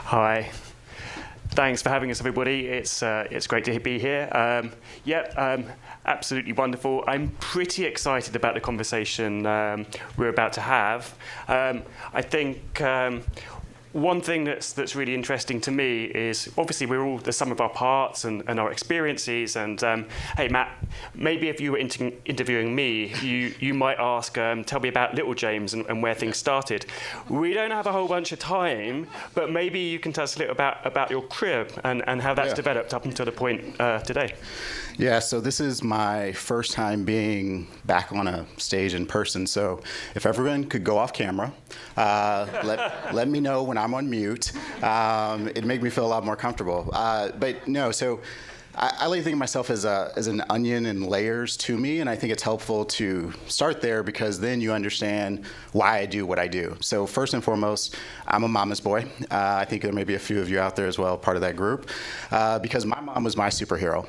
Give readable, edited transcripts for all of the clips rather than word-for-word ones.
Hi. Thanks for having us, everybody. It's great to be here. Absolutely wonderful. I'm pretty excited about the conversation we're about to have. I think one thing that's really interesting to me is obviously we're all the sum of our parts and our experiences. And hey, Matt, maybe if you were interviewing me, you might ask, tell me about little James and where things started. We don't have a whole bunch of time, but maybe you can tell us a little about your career and how that's developed up until the point today. Yeah, so this is my first time being back on a stage in person. So if everyone could go off camera, let me know when I'm on mute. It'd make me feel a lot more comfortable. I like to think of myself as an onion and layers to me, and I think it's helpful to start there because then you understand why I do what I do. So first and foremost, I'm a mama's boy. I think there may be a few of you out there as well, part of that group, because my mom was my superhero.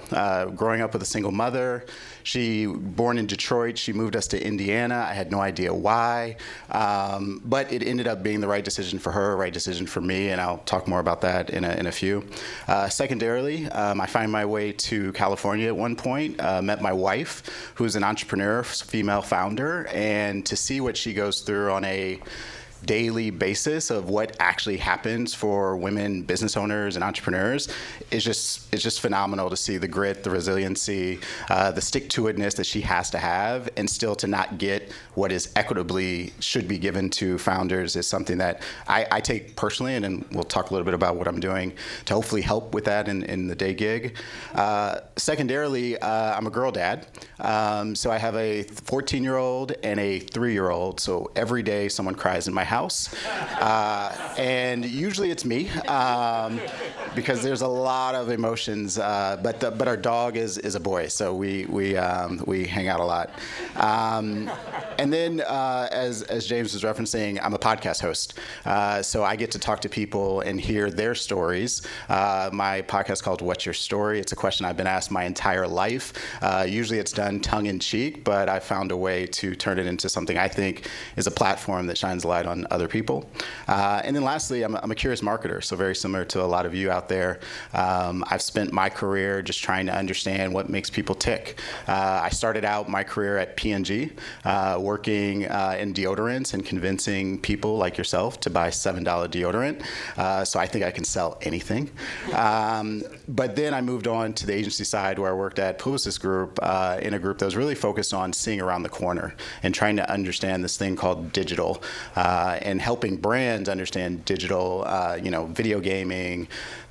Growing up with a single mother, she born in Detroit, she moved us to Indiana. I had no idea why, but it ended up being the right decision for her, right decision for me, and I'll talk more about that in a few. Secondarily, I find my way to California at one point, met my wife, who's an entrepreneur, female founder, and to see what she goes through on a daily basis of what actually happens for women business owners and entrepreneurs is just phenomenal to see the grit, the resiliency, the stick-to-itness that she has to have, and still to not get what is equitably should be given to founders is something that I take personally, and then we'll talk a little bit about what I'm doing to hopefully help with that in the day gig. Secondarily, I'm a girl dad. So I have a 14-year-old and a 3-year-old. So every day someone cries in my house, and usually it's me, because there's a lot of emotions. But our dog is a boy, so we hang out a lot. And then as James was referencing, I'm a podcast host, so I get to talk to people and hear their stories. My podcast is called What's Your Story? It's a question I've been asked my entire life. Usually it's done tongue in cheek, but I found a way to turn it into something I think is a platform that shines a light on other people. And then lastly, I'm a curious marketer, so very similar to a lot of you out there. I've spent my career just trying to understand what makes people tick. I started out my career at P&G, working in deodorants and convincing people like yourself to buy $7 deodorant. So I think I can sell anything. But then I moved on to the agency side where I worked at Publicis Group in a group that was really focused on seeing around the corner and trying to understand this thing called digital and helping brands understand digital, video gaming.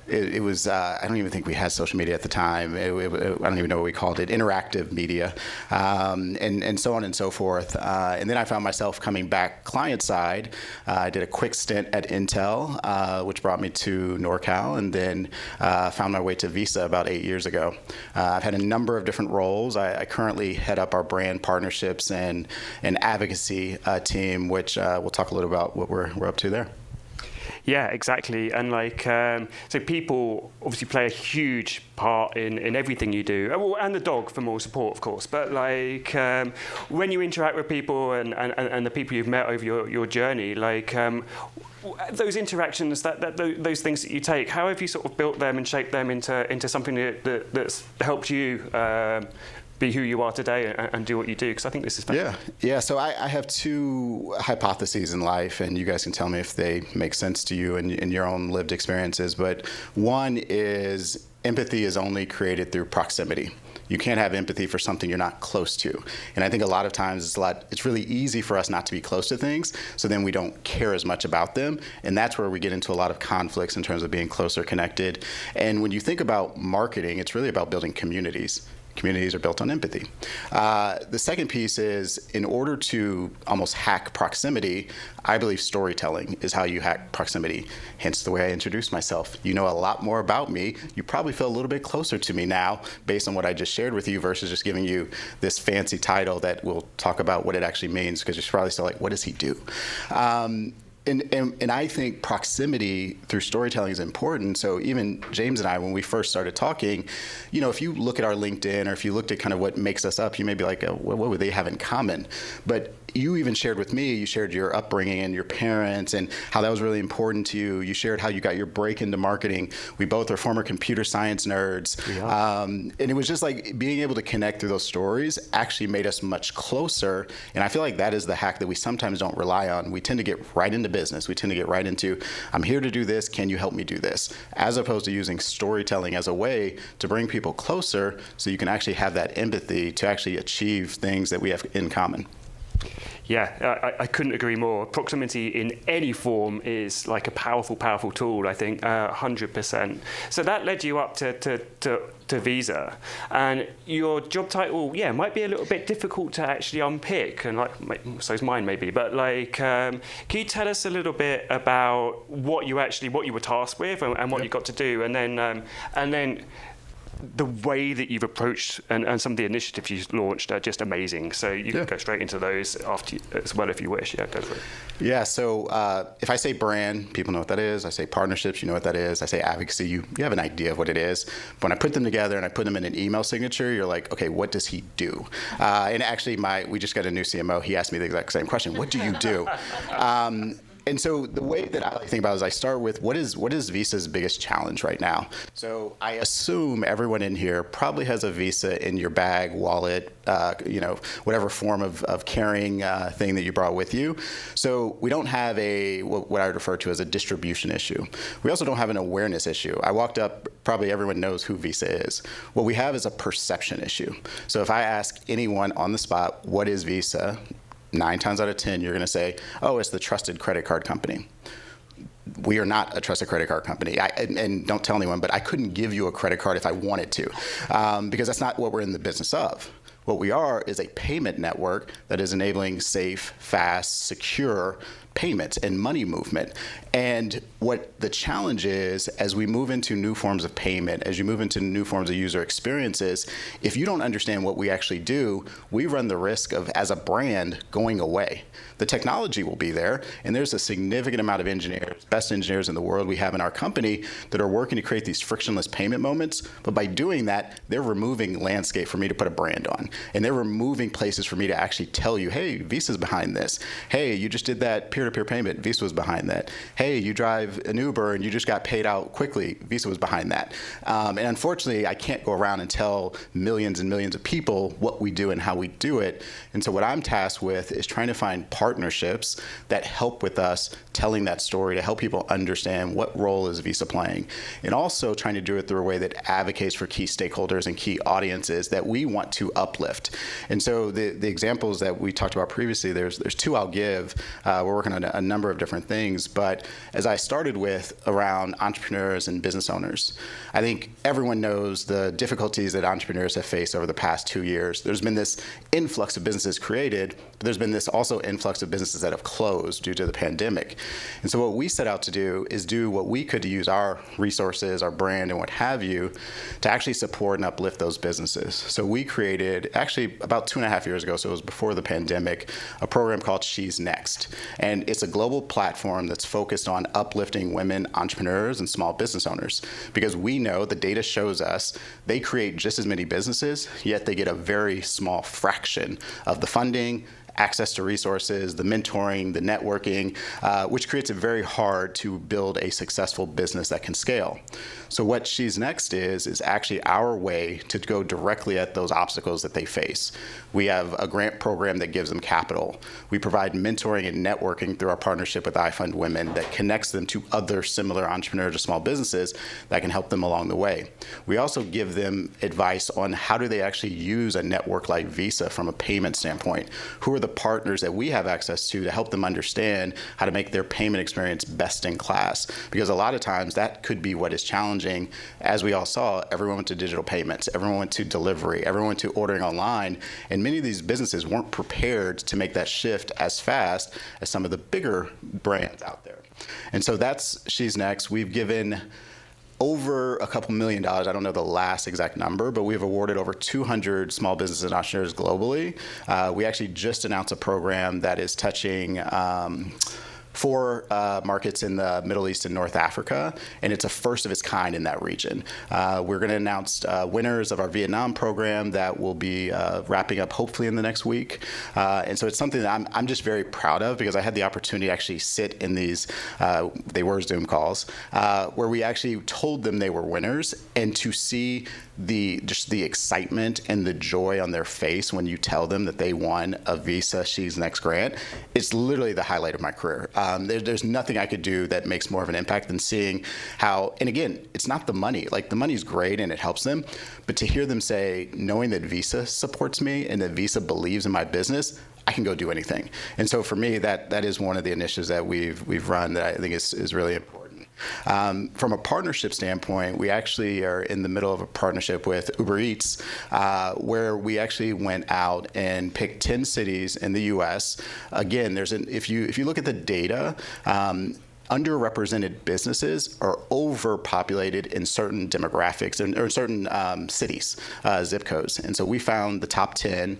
It was, I don't even think we had social media at the time. I don't even know what we called it, interactive media, and so on and so forth. And then I found myself coming back client side. I did a quick stint at Intel, which brought me to NorCal, and then found my way to Visa about 8 years ago. I've had a number of different roles. I currently head up our brand partnerships and advocacy team, which we'll talk a little about what we're up to there. Yeah, exactly. And so people obviously play a huge part in everything you do. Well, and the dog for more support, of course. But when you interact with people and the people you've met over your journey, those interactions, those things that you take, how have you sort of built them and shaped them into something that's helped you be who you are today and do what you do? Because I think this is fun. Yeah. So I have two hypotheses in life, and you guys can tell me if they make sense to you in your own lived experiences. But one is empathy is only created through proximity. You can't have empathy for something you're not close to. And I think a lot of times it's really easy for us not to be close to things, so then we don't care as much about them. And that's where we get into a lot of conflicts in terms of being closer connected. And when you think about marketing, it's really about building communities. Communities are built on empathy. The second piece is, in order to almost hack proximity, I believe storytelling is how you hack proximity, hence the way I introduced myself. You know a lot more about me. You probably feel a little bit closer to me now based on what I just shared with you versus just giving you this fancy title that we'll talk about what it actually means, because you're probably still like, what does he do? And I think proximity through storytelling is important. So even James and I, when we first started talking, if you look at our LinkedIn or if you looked at kind of what makes us up, you may be like, what would they have in common? But you even shared with me, you shared your upbringing and your parents and how that was really important to you. You shared how you got your break into marketing. We both are former computer science nerds. And it was just like being able to connect through those stories actually made us much closer. And I feel like that is the hack that we sometimes don't rely on. We tend to get right into business. We tend to get right into, I'm here to do this. Can you help me do this? As opposed to using storytelling as a way to bring people closer so you can actually have that empathy to actually achieve things that we have in common. Yeah, I couldn't agree more. Proximity in any form is like a powerful, powerful tool, I think, 100%. So that led you up to Visa. And your job title, might be a little bit difficult to actually unpick, and so is mine maybe. But can you tell us a little bit about what you were tasked with and what you got to do, and then the way that you've approached and some of the initiatives you've launched are just amazing. So you can go straight into those after as well if you wish. Yeah, go for it. Yeah, so if I say brand, people know what that is. I say partnerships, you know what that is. I say advocacy, you have an idea of what it is. But when I put them together and I put them in an email signature, you're like, okay, what does he do? And actually, we just got a new CMO. He asked me the exact same question. What do you do? And so the way that I like to think about it is I start with what is Visa's biggest challenge right now? So I assume everyone in here probably has a Visa in your bag, wallet, whatever form of carrying thing that you brought with you. So we don't have what I would refer to as a distribution issue. We also don't have an awareness issue. I walked up, probably everyone knows who Visa is. What we have is a perception issue. So if I ask anyone on the spot, what is Visa? 9 times out of 10, you're going to say, oh, it's the trusted credit card company. We are not a trusted credit card company. And don't tell anyone, but I couldn't give you a credit card if I wanted to, because that's not what we're in the business of. What we are is a payment network that is enabling safe, fast, secure payments and money movement. And what the challenge is, as we move into new forms of payment, as you move into new forms of user experiences, if you don't understand what we actually do, we run the risk of, as a brand, going away. The technology will be there, and there's a significant amount of engineers, best engineers in the world we have in our company that are working to create these frictionless payment moments. But by doing that, they're removing landscape for me to put a brand on. And they're removing places for me to actually tell you, hey, Visa's behind this. Hey, you just did that peer-to-peer payment. Visa was behind that. Hey, you drive an Uber and you just got paid out quickly. Visa was behind that. And unfortunately, I can't go around and tell millions and millions of people what we do and how we do it. And so what I'm tasked with is trying to find partnerships that help with us telling that story to help people understand what role is Visa playing. And also trying to do it through a way that advocates for key stakeholders and key audiences that we want to uplift. And so the examples that we talked about previously, there's 2 I'll give. We're working on a number of different things, but as I started with around entrepreneurs and business owners, I think everyone knows the difficulties that entrepreneurs have faced over the past 2 years. There's been this influx of businesses created, but there's been this also influx of businesses that have closed due to the pandemic. And so what we set out to do is do what we could to use our resources, our brand, and what have you, to actually support and uplift those businesses. So we created, actually about 2.5 years ago, so it was before the pandemic, a program called She's Next. And it's a global platform that's focused on uplifting women entrepreneurs and small business owners, because we know the data shows us they create just as many businesses, yet they get a very small fraction of the funding, access to resources, the mentoring, the networking, which creates it very hard to build a successful business that can scale. So what She's Next is actually our way to go directly at those obstacles that they face. We have a grant program that gives them capital. We provide mentoring and networking through our partnership with iFund Women that connects them to other similar entrepreneurs or small businesses that can help them along the way. We also give them advice on how do they actually use a network like Visa from a payment standpoint. Who are the partners that we have access to help them understand how to make their payment experience best in class? Because a lot of times that could be what is challenging. As we all saw, everyone went to digital payments, everyone went to delivery, everyone went to ordering online, and many of these businesses weren't prepared to make that shift as fast as some of the bigger brands out there. And so that's She's Next. We've given over a couple $1 million. I don't know the last exact number, but we've awarded over 200 small businesses and entrepreneurs globally. We actually just announced a program that is touching 4 markets in the Middle East and North Africa, and it's a first of its kind in that region. We're going to announce winners of our Vietnam program that will be wrapping up hopefully in the next week. And so it's something that I'm just very proud of, because I had the opportunity to actually sit in these, they were Zoom calls, where we actually told them they were winners, and to see just the excitement and the joy on their face when you tell them that they won a Visa She's Next grant, it's literally the highlight of my career. There's nothing I could do that makes more of an impact than seeing how, and again, it's not the money. Like, the money's great and it helps them, but to hear them say, knowing that Visa supports me and that Visa believes in my business, I can go do anything. And so for me, that is one of the initiatives that we've run that I think is really important. From a partnership standpoint, we actually are in the middle of a partnership with Uber Eats, where we actually went out and picked 10 cities in the U.S. Again, if you look at the data, underrepresented businesses are overpopulated in certain demographics or certain cities, zip codes. And so we found the top 10.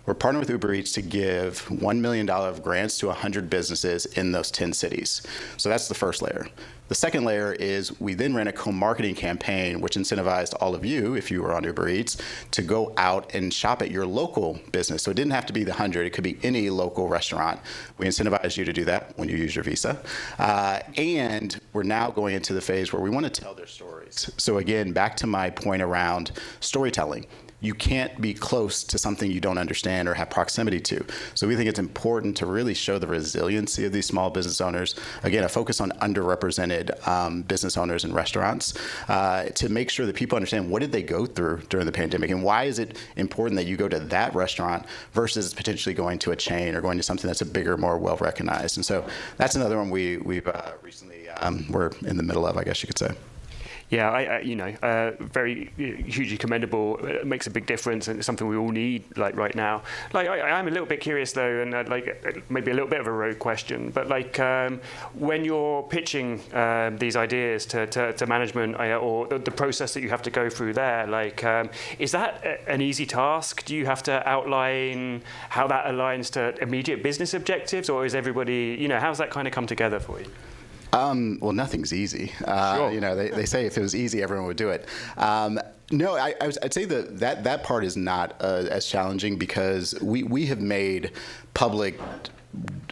We're partnering with Uber Eats to give $1 million of grants to 100 businesses in those 10 cities. So that's the first layer. The second layer is we then ran a co-marketing campaign, which incentivized all of you, if you were on Uber Eats, to go out and shop at your local business. So it didn't have to be the 100. It could be any local restaurant. We incentivized you to do that when you use your Visa. And we're now going into the phase where we want to tell their stories. So again, back to my point around storytelling. You can't be close to something you don't understand or have proximity to. So we think it's important to really show the resiliency of these small business owners. Again, a focus on underrepresented business owners and restaurants to make sure that people understand what did they go through during the pandemic, and why is it important that you go to that restaurant versus potentially going to a chain or going to something that's a bigger, more well-recognized. And so that's another one we've recently, we're in the middle of, I guess you could say. Yeah, very hugely commendable. It makes a big difference, and it's something we all need, like, right now. Like, I'm a little bit curious though, and maybe a little bit of a rogue question, but when you're pitching these ideas to management, or the process that you have to go through there, is that an easy task? Do you have to outline how that aligns to immediate business objectives, or is everybody, how's that kind of come together for you? Well, nothing's easy. Sure. They say if it was easy, everyone would do it. No, I'd say that part is not as challenging, because we have made public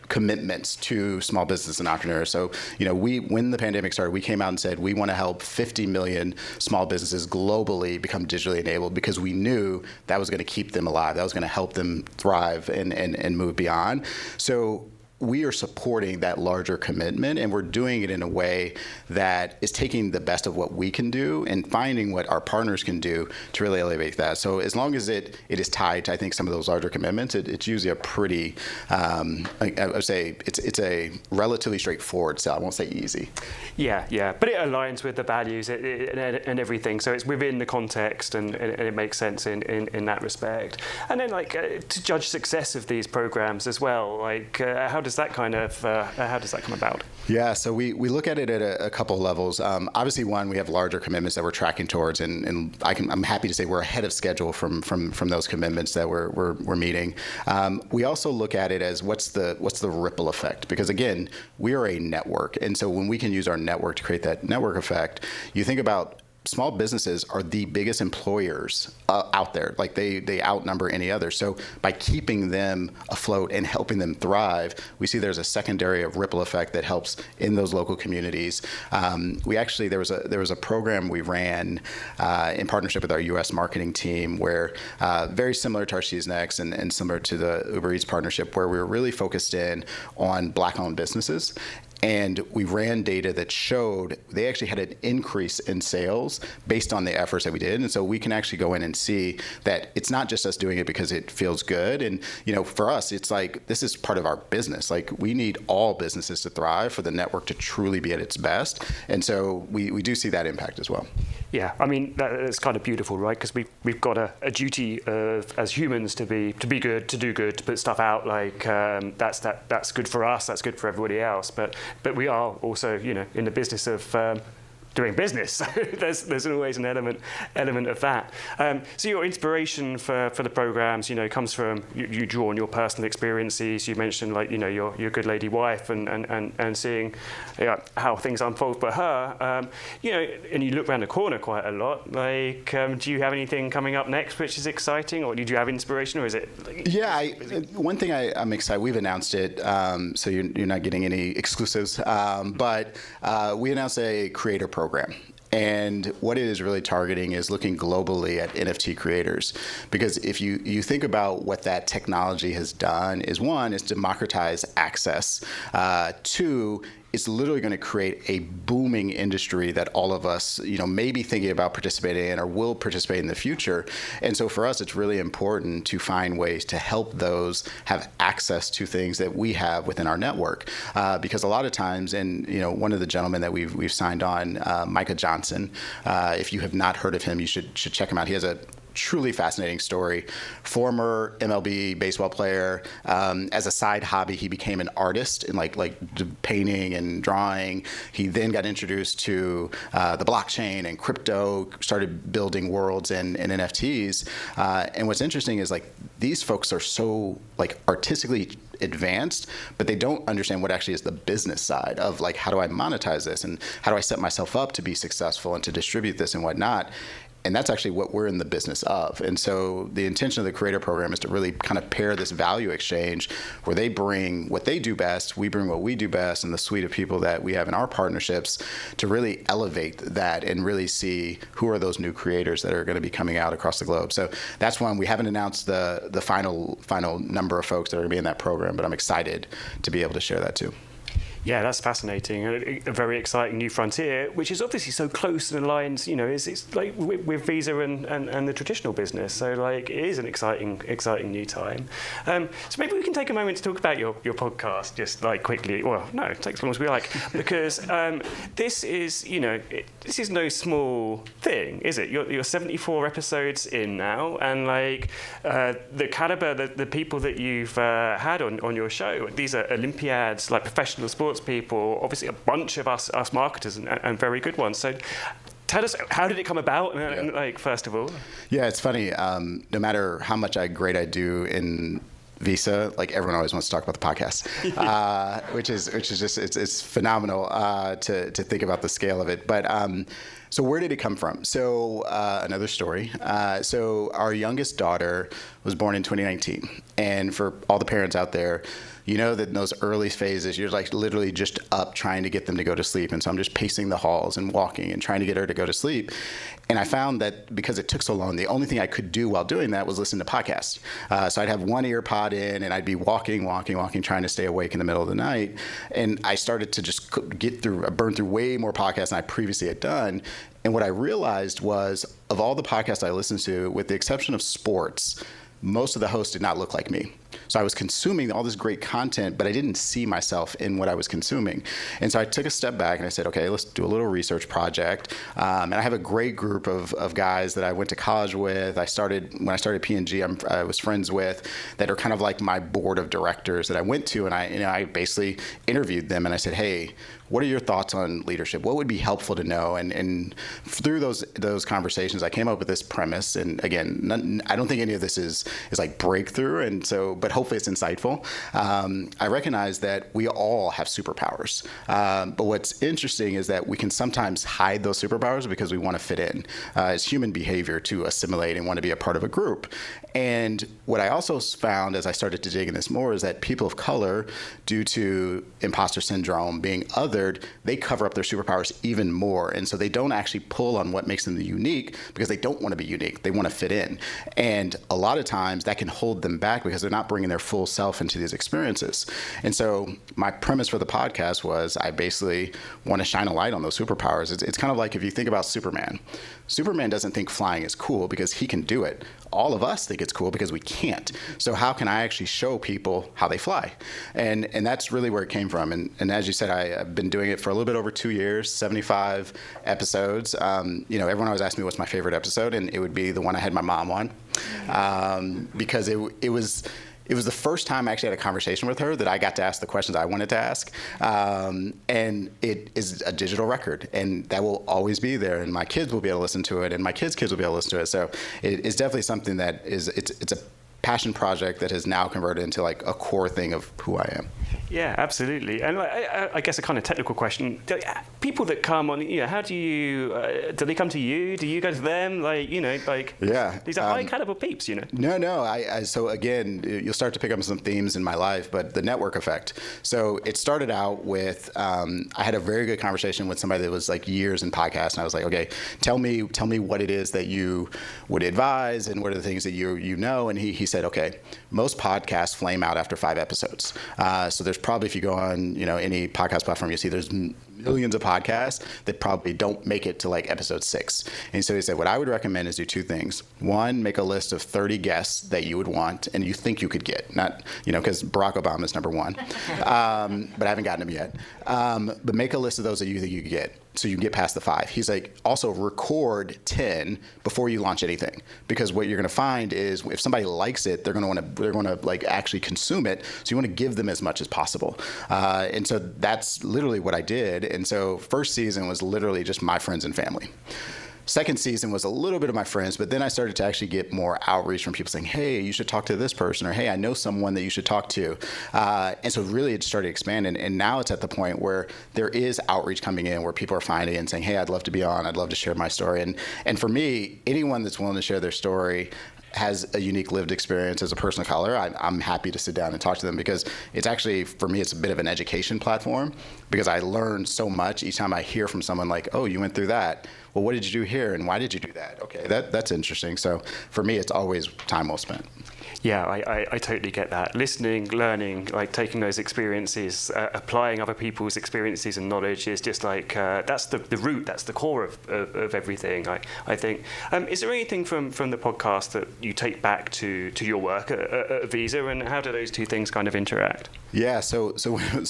commitments to small business and entrepreneurs. So, when the pandemic started, we came out and said we want to help 50 million small businesses globally become digitally enabled, because we knew that was going to keep them alive. That was going to help them thrive and move beyond. So we are supporting that larger commitment, and we're doing it in a way that is taking the best of what we can do and finding what our partners can do to really elevate that. So as long as it is tied to, I think, some of those larger commitments, it's usually a pretty, I would say, it's a relatively straightforward sell. I won't say easy. Yeah, but it aligns with the values and everything. So it's within the context, and it makes sense in that respect. And then, to judge success of these programs as well, how does that come about? Yeah, so we look at it at a couple of levels. Obviously, one, we have larger commitments that we're tracking towards, and I'm happy to say we're ahead of schedule from those commitments that we're meeting. We also look at it as what's the ripple effect, because again, we are a network, and so when we can use our network to create that network effect, you think about small businesses are the biggest employers out there. They outnumber any other. So by keeping them afloat and helping them thrive, we see there's a secondary ripple effect that helps in those local communities. There was a program we ran in partnership with our U.S. marketing team, where very similar to our She's Next and similar to the Uber Eats partnership, where we were really focused in on Black-owned businesses. And we ran data that showed they actually had an increase in sales based on the efforts that we did. And so we can actually go in and see that it's not just us doing it because it feels good. And, for us, it's this is part of our business. We need all businesses to thrive for the network to truly be at its best. And so we do see that impact as well. Yeah, I mean, that's kind of beautiful, right? Because we've got a duty as humans to be good, to do good, to put stuff out. That's good for us. That's good for everybody else. But we are also, in the business of doing business. So there's always an element of that. So your inspiration for the programs, comes from you draw on your personal experiences. You mentioned your good lady wife and seeing how things unfold for her. And you look around the corner quite a lot. Do you have anything coming up next which is exciting, or did you have inspiration, or is it? One thing I'm excited. We've announced it, so you're not getting any exclusives. But we announced a creator program. And what it is really targeting is looking globally at NFT creators. Because if you think about what that technology has done, is one, is democratize access. Two, it's literally going to create a booming industry that all of us, may be thinking about participating in or will participate in the future. And so for us, it's really important to find ways to help those have access to things that we have within our network. Because a lot of times, and one of the gentlemen that we've signed on, Micah Johnson, if you have not heard of him, you should check him out. He has a truly fascinating story. Former MLB baseball player. As a side hobby, he became an artist in like painting and drawing. He then got introduced to the blockchain and crypto, started building worlds and NFTs. And what's interesting is these folks are so artistically advanced, but they don't understand what actually is the business side of how do I monetize this and how do I set myself up to be successful and to distribute this and whatnot. And that's actually what we're in the business of. And so the intention of the creator program is to really kind of pair this value exchange where they bring what they do best, we bring what we do best, and the suite of people that we have in our partnerships to really elevate that and really see who are those new creators that are going to be coming out across the globe. So that's one. We haven't announced the final number of folks that are going to be in that program, but I'm excited to be able to share that too. Yeah, that's fascinating. A very exciting new frontier, which is obviously so close and aligns, it's with Visa and the traditional business. So it is an exciting new time. So maybe we can take a moment to talk about your podcast just quickly. Well, no, it takes as long as we like, because this is, this is no small thing, is it? You're 74 episodes in now, and the caliber, the people that you've had on your show, these are Olympiads, professional sports people, obviously a bunch of us marketers and very good ones. So tell us, how did it come about? First of all. Yeah, it's funny. No matter how much great I do in Visa, everyone always wants to talk about the podcast, which is just it's phenomenal to think about the scale of it. But so where did it come from? So another story. So our youngest daughter was born in 2019, and for all the parents out there, that in those early phases, you're literally just up trying to get them to go to sleep. And so I'm just pacing the halls and walking and trying to get her to go to sleep. And I found that because it took so long, the only thing I could do while doing that was listen to podcasts. So I'd have one ear pod in and I'd be walking, trying to stay awake in the middle of the night. And I started to just burn through way more podcasts than I previously had done. And what I realized was, of all the podcasts I listened to, with the exception of sports, most of the hosts did not look like me. So I was consuming all this great content, but I didn't see myself in what I was consuming. And so I took a step back and I said, okay, let's do a little research project. And I have a great group of guys that I went to college with. When I started P&G, I was friends with, that are kind of like my board of directors that I went to, and I basically interviewed them and I said, hey, what are your thoughts on leadership? What would be helpful to know? And through those conversations, I came up with this premise. And again, I don't think any of this is breakthrough. And so, but hopefully it's insightful. I recognize that we all have superpowers. But what's interesting is that we can sometimes hide those superpowers because we want to fit in. It's human behavior to assimilate and want to be a part of a group. And what I also found as I started to dig in this more is that people of color, due to imposter syndrome, being othered, they cover up their superpowers even more. And so they don't actually pull on what makes them unique because they don't want to be unique. They want to fit in. And a lot of times that can hold them back because they're not bringing their full self into these experiences. And so my premise for the podcast was I basically want to shine a light on those superpowers. It's kind of like if you think about Superman. Superman doesn't think flying is cool because he can do it. All of us think it's cool because we can't. So how can I actually show people how they fly? And that's really where it came from. And as you said, I've been doing it for a little bit over 2 years, 75 episodes. Everyone always asks me what's my favorite episode, and it would be the one I had my mom on, because it was it was the first time I actually had a conversation with her that I got to ask the questions I wanted to ask. And it is a digital record, and that will always be there, and my kids will be able to listen to it, and my kids' kids will be able to listen to it. So it's definitely something that it's a passion project that has now converted into like a core thing of who I am. Yeah, absolutely. And I guess a kind of technical question: people that come on, how do they come to you? Do you go to them? Yeah, these are high caliber peeps, No. So again, you'll start to pick up some themes in my life, but the network effect. So it started out with I had a very good conversation with somebody that was like years in podcasts, and I was like, okay, tell me what it is that you would advise, and what are the things that you know. And he said, okay, most podcasts flame out after 5 episodes. So there's probably, if you go on, any podcast platform, you see there's millions of podcasts that probably don't make it to like episode 6. And so he said, what I would recommend is do 2 things. One, make a list of 30 guests that you would want and you think you could get. Not, because Barack Obama is number 1, but I haven't gotten him yet. But make a list of those that you think you could get, so you can get past the 5. He's like, also record 10 before you launch anything, because what you're going to find is if somebody likes it, they're going to like actually consume it. So you want to give them as much as possible. And so that's literally what I did. And so first season was literally just my friends and family. Second season was a little bit of my friends, but then I started to actually get more outreach from people saying, hey, you should talk to this person, or hey, I know someone that you should talk to. And so really it started expanding. And now it's at the point where there is outreach coming in where people are finding and saying, hey, I'd love to be on. I'd love to share my story. And for me, anyone that's willing to share their story has a unique lived experience as a person of color, I'm happy to sit down and talk to them, because it's actually, for me, it's a bit of an education platform, because I learn so much each time I hear from someone like, oh, you went through that. Well, what did you do here, and why did you do that? Okay, that's interesting. So for me, it's always time well spent. Yeah, I totally get that. Listening, learning, like taking those experiences, applying other people's experiences and knowledge is just like, that's the root, that's the core of everything, I think. Is there anything from the podcast that you take back to your work at Visa, and how do those 2 things kind of interact? Yeah, so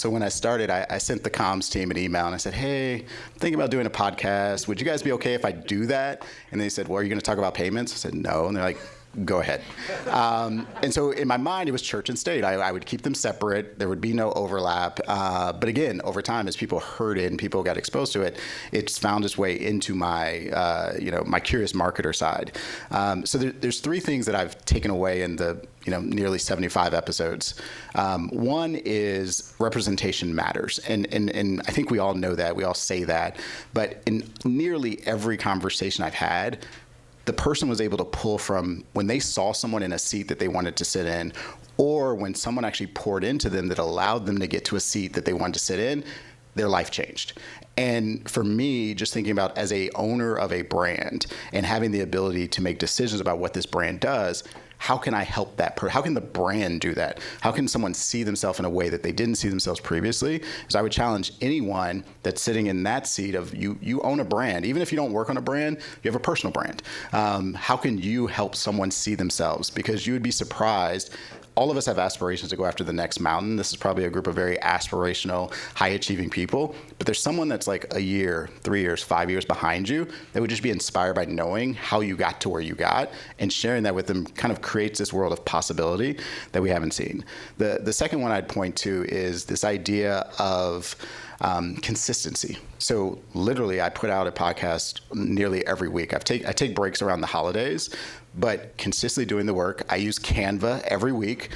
when I started, I sent the comms team an email, and I said, hey, I'm thinking about doing a podcast. Would you guys be okay if I do that? And they said, well, are you going to talk about payments? I said, no. And they're like, go ahead. And so in my mind, it was church and state. I would keep them separate. There would be no overlap. But again, over time, as people heard it and people got exposed to it, it's found its way into my, my curious marketer side. So there's 3 things that I've taken away in the nearly 75 episodes. One is representation matters. And I think we all know that. We all say that. But in nearly every conversation I've had, the person was able to pull from when they saw someone in a seat that they wanted to sit in, or when someone actually poured into them that allowed them to get to a seat that they wanted to sit in, their life changed. And for me, just thinking about as a owner of a brand and having the ability to make decisions about what this brand does, how can I help that how can the brand do that? How can someone see themselves in a way that they didn't see themselves previously? So I would challenge anyone that's sitting in that seat of you own a brand. Even if you don't work on a brand, you have a personal brand. How can you help someone see themselves? Because you would be surprised. All of us have aspirations to go after the next mountain. This is probably a group of very aspirational, high-achieving people. But there's someone that's like a year, 3 years, 5 years behind you that would just be inspired by knowing how you got to where you got, and sharing that with them kind of creates this world of possibility that we haven't seen. The second one I'd point to is this idea of consistency. So literally, I put out a podcast nearly every week. I take breaks around the holidays, but consistently doing the work. I use Canva every week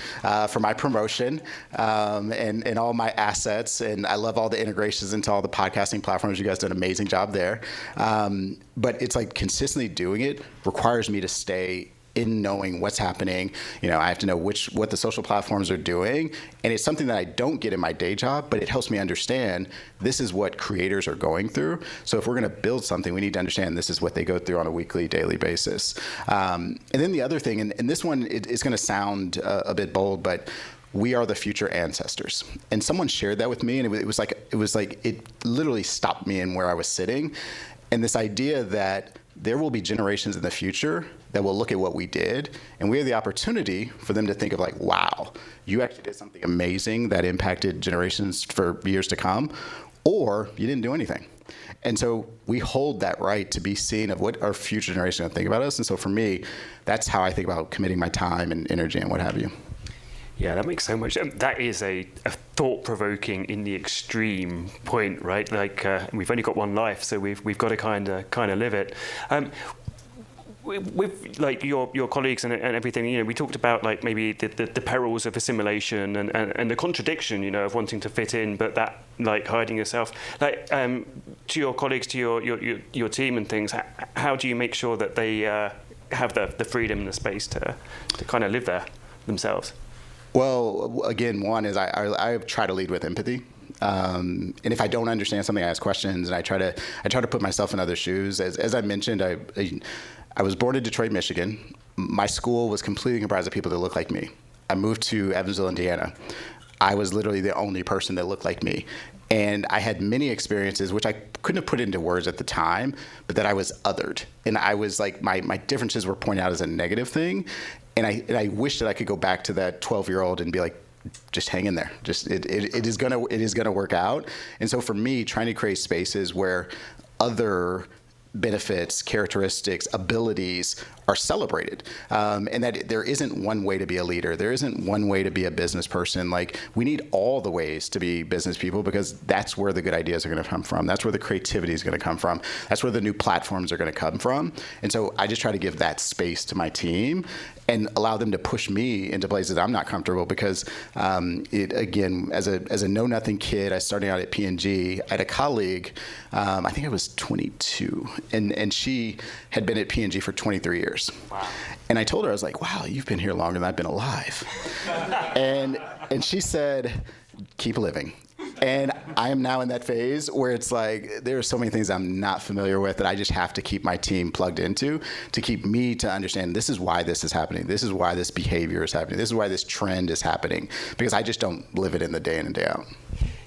for my promotion and all my assets, and I love all the integrations into all the podcasting platforms. You guys did an amazing job there. But it's like consistently doing it requires me to stay in knowing what's happening. I have to know what the social platforms are doing, and it's something that I don't get in my day job, but it helps me understand this is what creators are going through. So if we're going to build something, we need to understand this is what they go through on a weekly, daily basis. And then the other thing, and this one is going to sound a bit bold, but we are the future ancestors. And someone shared that with me, and it was like it literally stopped me in where I was sitting. And this idea that there will be generations in the future that will look at what we did, and we have the opportunity for them to think of like, wow, you actually did something amazing that impacted generations for years to come, or you didn't do anything. And so we hold that right to be seen of what our future generation will think about us. And so for me, that's how I think about committing my time and energy and what have you. Yeah, that makes so much. That is a thought-provoking in the extreme point, right? Like we've only got one life, so we've got to kind of live it. With like your colleagues and everything, you know, we talked about like maybe the perils of assimilation and the contradiction, you know, of wanting to fit in, but that like hiding yourself. Like to your colleagues, to your team and things, how do you make sure that they have the freedom and the space to kind of live there themselves? Well, again, one is I try to lead with empathy. And if I don't understand something, I ask questions, and I try to put myself in other shoes. As I mentioned, I was born in Detroit, Michigan. My school was completely comprised of people that looked like me. I moved to Evansville, Indiana. I was literally the only person that looked like me. And I had many experiences, which I couldn't have put into words at the time, but that I was othered. And I was like, my differences were pointed out as a negative thing. And I wish that I could go back to that 12-year-old and be like, just hang in there. Just it is gonna work out. And so for me, trying to create spaces where other benefits, characteristics, abilities are celebrated, and that there isn't one way to be a leader. There isn't one way to be a business person. Like, we need all the ways to be business people, because that's where the good ideas are going to come from. That's where the creativity is going to come from. That's where the new platforms are going to come from. And so I just try to give that space to my team and allow them to push me into places I'm not comfortable, because again, as a know-nothing kid, I started out at P&G. I had a colleague, I think I was 22, and she had been at P&G for 23 years. Wow. And I told her, I was like, wow, you've been here longer than I've been alive. and she said, keep living. And I am now in that phase where it's like, there are so many things I'm not familiar with that I just have to keep my team plugged into to keep me to understand this is why this is happening. This is why this behavior is happening. This is why this trend is happening, because I just don't live it in the day in and day out.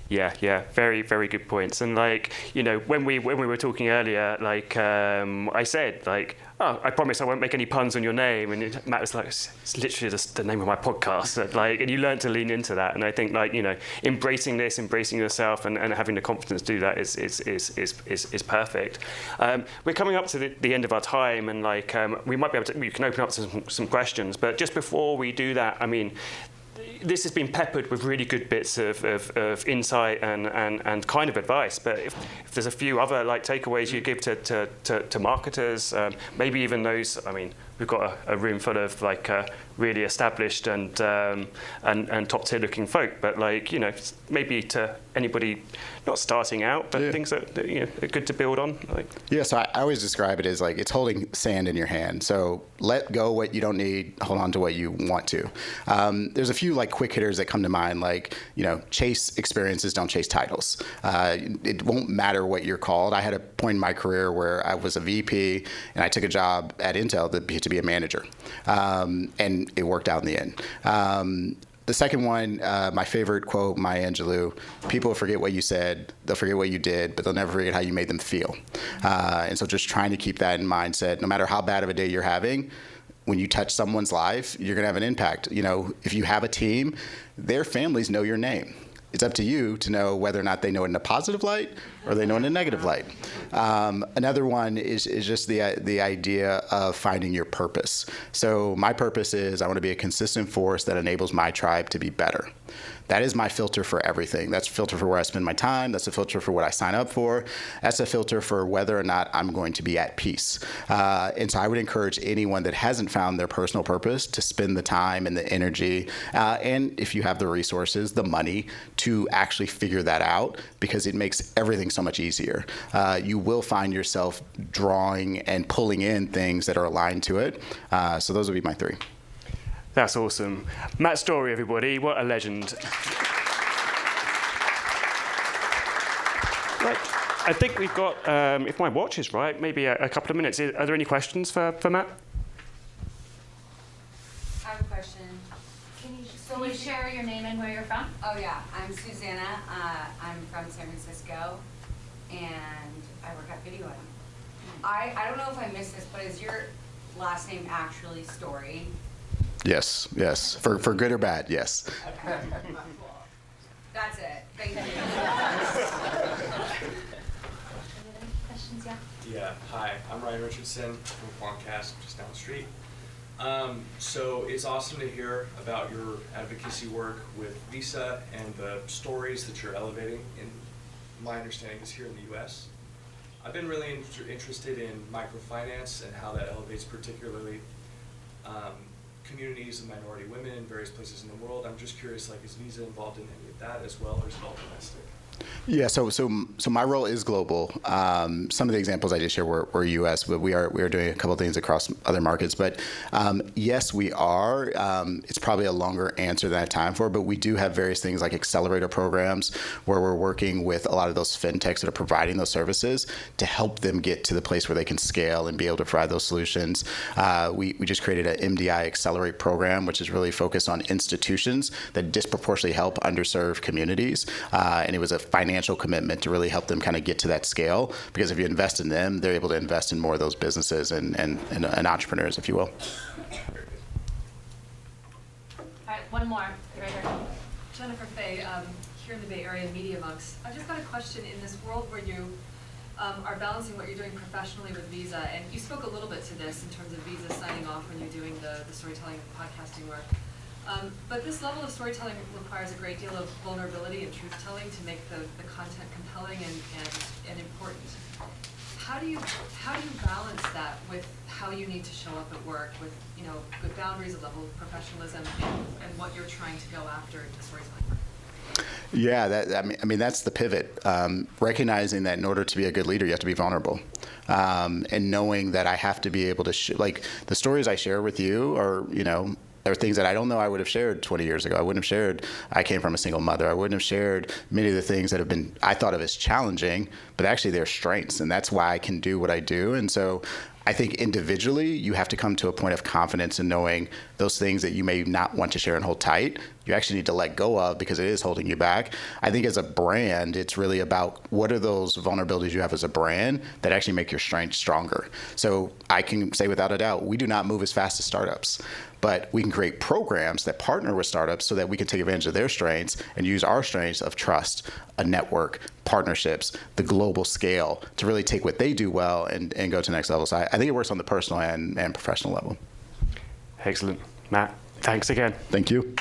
Yeah, very, very good points. And like, you know, when we were talking earlier, like I said, like, oh, I promise I won't make any puns on your name. And Matt was like, it's literally just the name of my podcast. Like, and you learn to lean into that. And I think, like, you know, embracing yourself and having the confidence to do that is perfect. We're coming up to the end of our time, and like we might be able to, you can open up to some questions. But just before we do that, I mean, this has been peppered with really good bits of insight and kind of advice. But if there's a few other like takeaways you give to marketers, maybe even those, I mean, we've got a room full of like really established and top tier looking folk, but like, you know, maybe to anybody not starting out, but things that you know are good to build on. Like. Yeah, so I always describe it as like it's holding sand in your hand. So let go what you don't need, hold on to what you want to. There's a few like quick hitters that come to mind, like, you know, chase experiences, don't chase titles. It won't matter what you're called. I had a point in my career where I was a VP and I took a job at Intel to be a manager, and it worked out in the end. The second one, my favorite quote, Maya Angelou, people forget what you said, they'll forget what you did, but they'll never forget how you made them feel. And so just trying to keep that in mindset, no matter how bad of a day you're having, when you touch someone's life, you're gonna have an impact. You know, if you have a team, their families know your name. It's up to you to know whether or not they know it in a positive light or they know it in a negative light. Another one is just the idea of finding your purpose. So my purpose is I want to be a consistent force that enables my tribe to be better. That is my filter for everything. That's a filter for where I spend my time. That's a filter for what I sign up for. That's a filter for whether or not I'm going to be at peace. And so I would encourage anyone that hasn't found their personal purpose to spend the time and the energy, and if you have the resources, the money, to actually figure that out, because it makes everything so much easier. You will find yourself drawing and pulling in things that are aligned to it. So those would be my three. That's awesome. Matt Story, everybody. What a legend. Right. I think we've got, if my watch is right, maybe a couple of minutes. Are there any questions for Matt? I have a question. Can you share your name and where you're from? Oh yeah, I'm Susanna. I'm from San Francisco, and I work at Video. I don't know if I missed this, but is your last name actually Story? Yes. For good or bad, yes. That's it. Thank you. Questions, yeah? Yeah, hi, I'm Ryan Richardson from Quantcast, just down the street. So it's awesome to hear about your advocacy work with Visa and the stories that you're elevating. In my understanding is here in the U.S. I've been really interested in microfinance and how that elevates particularly communities of minority women in various places in the world. I'm just curious, like, is Visa involved in any of that as well, or is it all domestic? Yeah, so my role is global. Some of the examples I just shared were U.S., but we are doing a couple things across other markets. But yes, we are. It's probably a longer answer than I have time for, but we do have various things like accelerator programs where we're working with a lot of those fintechs that are providing those services to help them get to the place where they can scale and be able to provide those solutions. We just created an Mdi Accelerate Program, which is really focused on institutions that disproportionately help underserved communities, and it was a financial commitment to really help them kind of get to that scale, because if you invest in them, they're able to invest in more of those businesses and entrepreneurs, if you will. All right, one more. Right here. Jennifer Fay, here in the Bay Area, Media Monks. I just got a question. In this world where you are balancing what you're doing professionally with Visa, and you spoke a little bit to this in terms of Visa signing off when you're doing the storytelling and podcasting work. But this level of storytelling requires a great deal of vulnerability and truth-telling to make the content compelling and important. How do you balance that with how you need to show up at work with, you know, good boundaries, a level of professionalism, and what you're trying to go after in the storytelling work? Yeah, I mean that's the pivot. Recognizing that in order to be a good leader, you have to be vulnerable, and knowing that I have to be able to like the stories I share with you are, you know, there are things that I don't know I would have shared 20 years ago. I wouldn't have shared I came from a single mother. I wouldn't have shared many of the things that have been I thought of as challenging, but actually they're strengths, and that's why I can do what I do. And so I think individually you have to come to a point of confidence in knowing those things that you may not want to share and hold tight, you actually need to let go of because it is holding you back. I think as a brand, it's really about what are those vulnerabilities you have as a brand that actually make your strength stronger. So I can say without a doubt, we do not move as fast as startups, but we can create programs that partner with startups so that we can take advantage of their strengths and use our strengths of trust, a network, partnerships, the global scale to really take what they do well and go to the next level. So I think it works on the personal and professional level. Excellent. Matt, thanks again. Thank you.